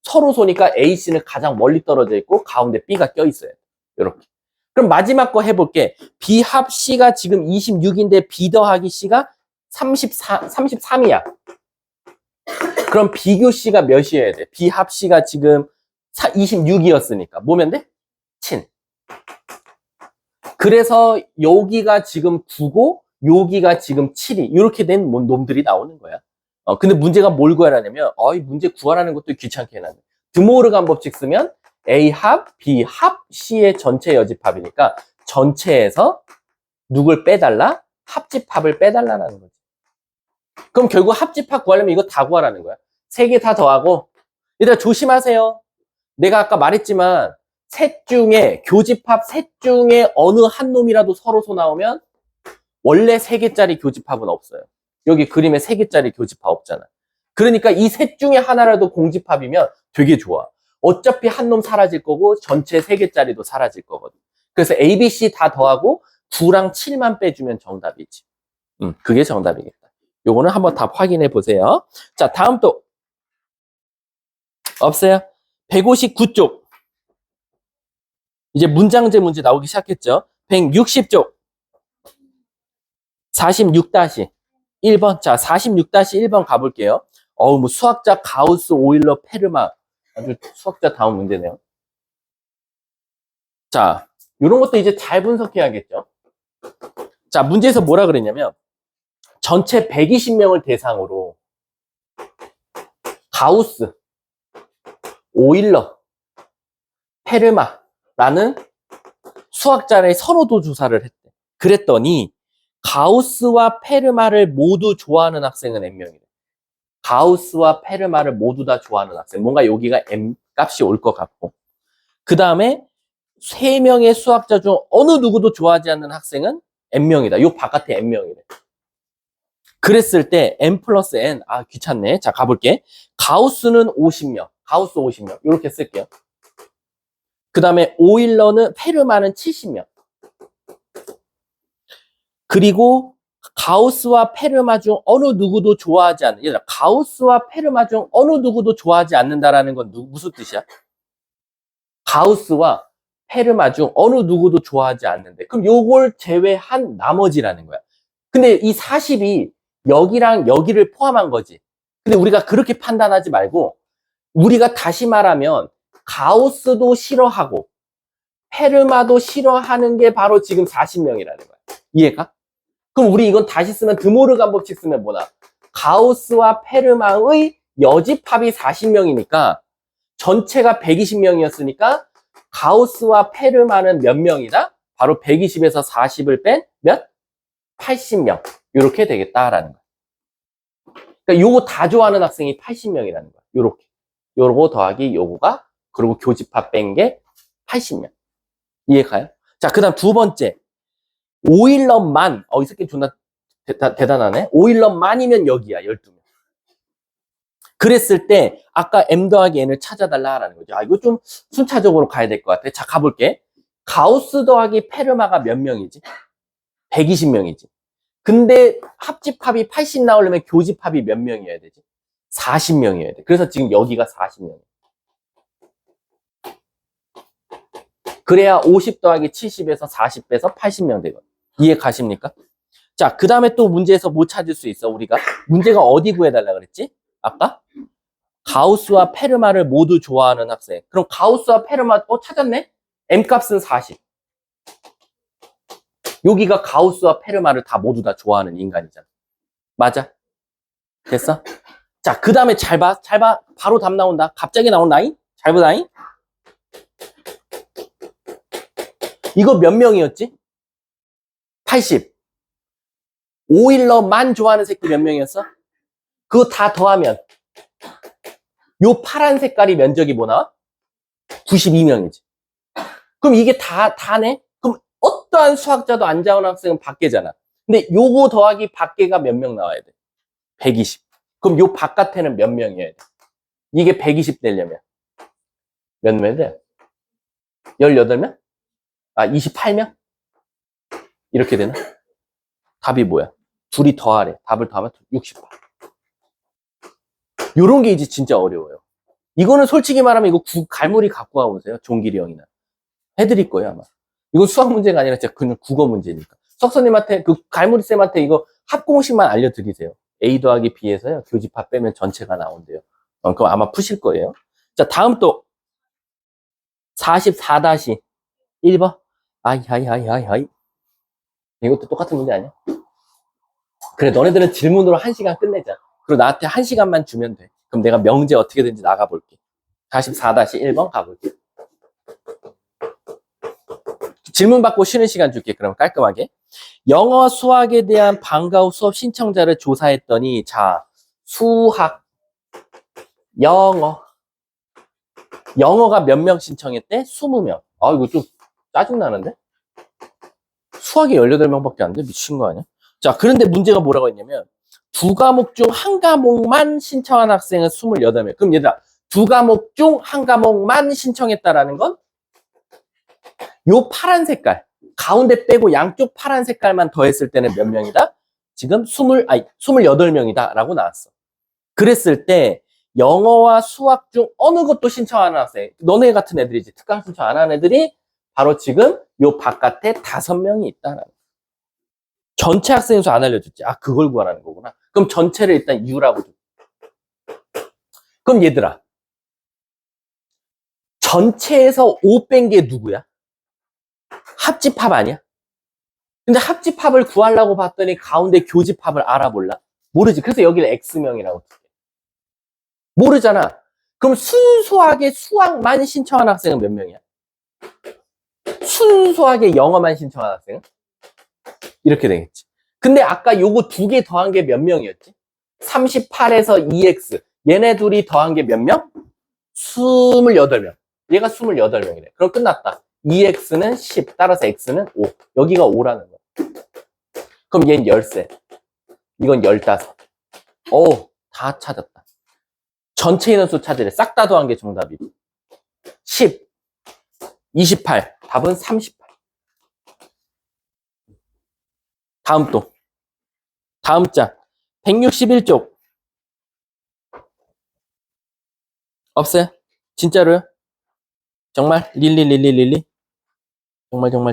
서로 쏘니까 A, C는 가장 멀리 떨어져 있고 가운데 B가 껴있어요. 이렇게. 그럼 마지막 거 해볼게. B 합 C가 지금 26인데 B 더하기 C가 33이야. 그럼 비교 C가 몇이어야 돼? B 합 C가 지금 26이었으니까. 뭐면 돼? 친. 그래서 여기가 지금 9고 여기가 지금 7이 이렇게 된 놈들이 나오는 거야. 근데 문제가 뭘 구하라냐면 이 문제 구하라는 것도 귀찮게 해놨네. 드모르간 법칙 쓰면 A 합, B 합, C의 전체 여집합이니까 전체에서 누굴 빼달라? 합집합을 빼달라는 거지. 그럼 결국 합집합 구하려면 이거 다 구하라는 거야. 세 개 다 더하고 얘들아 조심하세요. 내가 아까 말했지만 교집합 셋 중에 어느 한 놈이라도 서로서 나오면 원래 3개짜리 교집합은 없어요. 여기 그림에 3개짜리 교집합 없잖아. 그러니까 이 셋 중에 하나라도 공집합이면 되게 좋아. 어차피 한 놈 사라질 거고 전체 3개짜리도 사라질 거거든. 그래서 A, B, C 다 더하고 9랑 7만 빼주면 정답이지. 그게 정답이겠다. 요거는 한번 다 확인해 보세요. 자, 다음 또 없어요? 159쪽. 이제 문장제 문제 나오기 시작했죠. 160쪽. 46-1번. 자, 46-1번 가볼게요. 뭐 수학자 가우스, 오일러, 페르마. 아주 수학자 다운 문제네요. 자, 이런 것도 이제 잘 분석해야겠죠. 자, 문제에서 뭐라 그랬냐면 전체 120명을 대상으로 가우스, 오일러, 페르마라는 수학자의 선호도 조사를 했대. 그랬더니 가우스와 페르마를 모두 좋아하는 학생은 N명이래. 가우스와 페르마를 모두 다 좋아하는 학생. 뭔가 여기가 M 값이 올 것 같고. 그 다음에 3명의 수학자 중 어느 누구도 좋아하지 않는 학생은 N명이다. 요 바깥에 N명이래. 그랬을 때 N 플러스 N. 귀찮네. 자, 가볼게. 가우스는 50명. 가우스 50명. 이렇게 쓸게요. 그 다음에 오일러는, 페르마는 70명. 그리고 가우스와 페르마 중 어느 누구도 좋아하지 않는, 얘들아, 가우스와 페르마 중 어느 누구도 좋아하지 않는다라는 건 무슨 뜻이야? 가우스와 페르마 중 어느 누구도 좋아하지 않는데. 그럼 요걸 제외한 나머지라는 거야. 근데 이 40이 여기랑 여기를 포함한 거지. 근데 우리가 그렇게 판단하지 말고, 우리가 다시 말하면 가우스도 싫어하고 페르마도 싫어하는 게 바로 지금 40명이라는 거야. 이해가? 그럼 우리 이건 다시 쓰면 드모르간 법칙 쓰면 뭐다? 가우스와 페르마의 여집합이 40명이니까 전체가 120명이었으니까 가우스와 페르마는 몇 명이다? 바로 120에서 40을 뺀 몇? 80명. 이렇게 되겠다라는 거야. 그러니까 요거 다 좋아하는 학생이 80명이라는 거야. 요렇게. 요거 더하기 요거가, 그리고 교집합 뺀 게 80명. 이해가요? 자, 그 다음 두 번째. 오일러만, 이 새끼 존나 대단하네. 오일러만이면 여기야, 12명. 그랬을 때, 아까 M 더하기 N을 찾아달라라는 거죠. 이거 좀 순차적으로 가야 될 것 같아. 자, 가볼게. 가우스 더하기 페르마가 몇 명이지? 120명이지. 근데 합집합이 80 나오려면 교집합이 몇 명이어야 되지? 40명이어야 돼. 그래서 지금 여기가 40명이야. 그래야 50 더하기 70에서 40 빼서 80명 되거든. 이해 가십니까? 자, 그 다음에 또 문제에서 뭐 찾을 수 있어, 우리가? 문제가 어디 구해달라 그랬지? 아까? 가우스와 페르마를 모두 좋아하는 학생. 그럼 가우스와 페르마, 찾았네? M값은 40. 여기가 가우스와 페르마를 모두 다 좋아하는 인간이잖아. 맞아? 됐어? 자, 그 다음에 잘 봐. 바로 답 나온다. 갑자기 나온다잉? 잘 보다잉? 이거 몇 명이었지? 80. 오일러만 좋아하는 새끼 몇 명이었어? 그거 다 더하면 요 파란 색깔이 면적이 뭐 나와? 92명이지. 그럼 이게 다네? 그럼 어떠한 수학자도 안 좋아하는 학생은 밖에잖아. 근데 요거 더하기 밖에가 몇 명 나와야 돼? 120. 그럼 요 바깥에는 몇 명이어야 돼? 이게 120 되려면 몇 명 돼? 18명? 28명? 이렇게 되나? 답이 뭐야? 둘이 더하래. 답을 더하면 68. 요런 게 이제 진짜 어려워요. 이거는 솔직히 말하면 이거 갈무리 갖고 와보세요. 종길이 형이나. 해드릴 거예요, 아마. 이건 수학 문제가 아니라 진짜 그냥 국어 문제니까. 석선님한테, 그 갈무리쌤한테 이거 합공식만 알려드리세요. A 더하기 B에서요. 교집합 빼면 전체가 나온대요. 그거 아마 푸실 거예요. 자, 다음 또 44-1번. 아이. 이것도 똑같은 문제 아니야? 그래, 너네들은 질문으로 1시간 끝내자. 그리고 나한테 1시간만 주면 돼. 그럼 내가 명제 어떻게든지 나가볼게. 44-1번 가볼게. 질문 받고 쉬는 시간 줄게. 그럼 깔끔하게. 영어, 수학에 대한 방과 후 수업 신청자를 조사했더니, 자, 수학, 영어가 몇 명 신청했대? 20명. 아, 이거 좀 짜증나는데? 수학이 18명밖에 안 돼? 미친 거 아니야? 자, 그런데 문제가 뭐라고 했냐면, 두 과목 중 한 과목만 신청한 학생은 28명. 그럼 얘들아, 두 과목 중 한 과목만 신청했다라는 건, 요 파란 색깔, 가운데 빼고 양쪽 파란 색깔만 더했을 때는 몇 명이다? 지금 28명이다 라고 나왔어. 그랬을 때 영어와 수학 중 어느 것도 신청하는 학생, 너네 같은 애들이지, 특강 신청 안 하는 애들이 바로 지금 요 바깥에 5명이 있다라는 거야. 전체 학생 수 안 알려줬지. 아, 그걸 구하라는 거구나. 그럼 전체를 일단 U라고 줘. 그럼 얘들아, 전체에서 5 뺀 게 누구야? 합집합 아니야? 근데 합집합을 구하려고 봤더니 가운데 교집합을 알아볼라? 모르지. 그래서 여기를 X명이라고 해. 모르잖아. 그럼 순수하게 수학만 신청한 학생은 몇 명이야? 순수하게 영어만 신청한 학생은? 이렇게 되겠지. 근데 아까 요거 2개 더한 게 몇 명이었지? 38에서 2X. 얘네 둘이 더한 게 몇 명? 28명. 얘가 28명이래. 그럼 끝났다. 2X는 10, 따라서 X는 5. 여기가 5라는 거야. 그럼 얘는 13. 이건 15. 오, 다 찾았다. 전체 인원수 찾으래. 싹 다 더한 게 정답이. 10, 28. 답은 38. 다음 또. 다음 장. 161쪽. 없어요? 진짜로요? 정말? 릴리?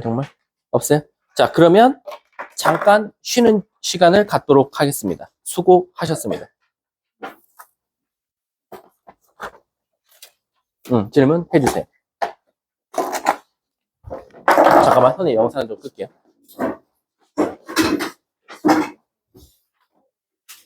정말? 없어요? 자, 그러면 잠깐 쉬는 시간을 갖도록 하겠습니다. 수고하셨습니다. 질문 해주세요. 잠깐만, 선생님 영상 좀 끌게요.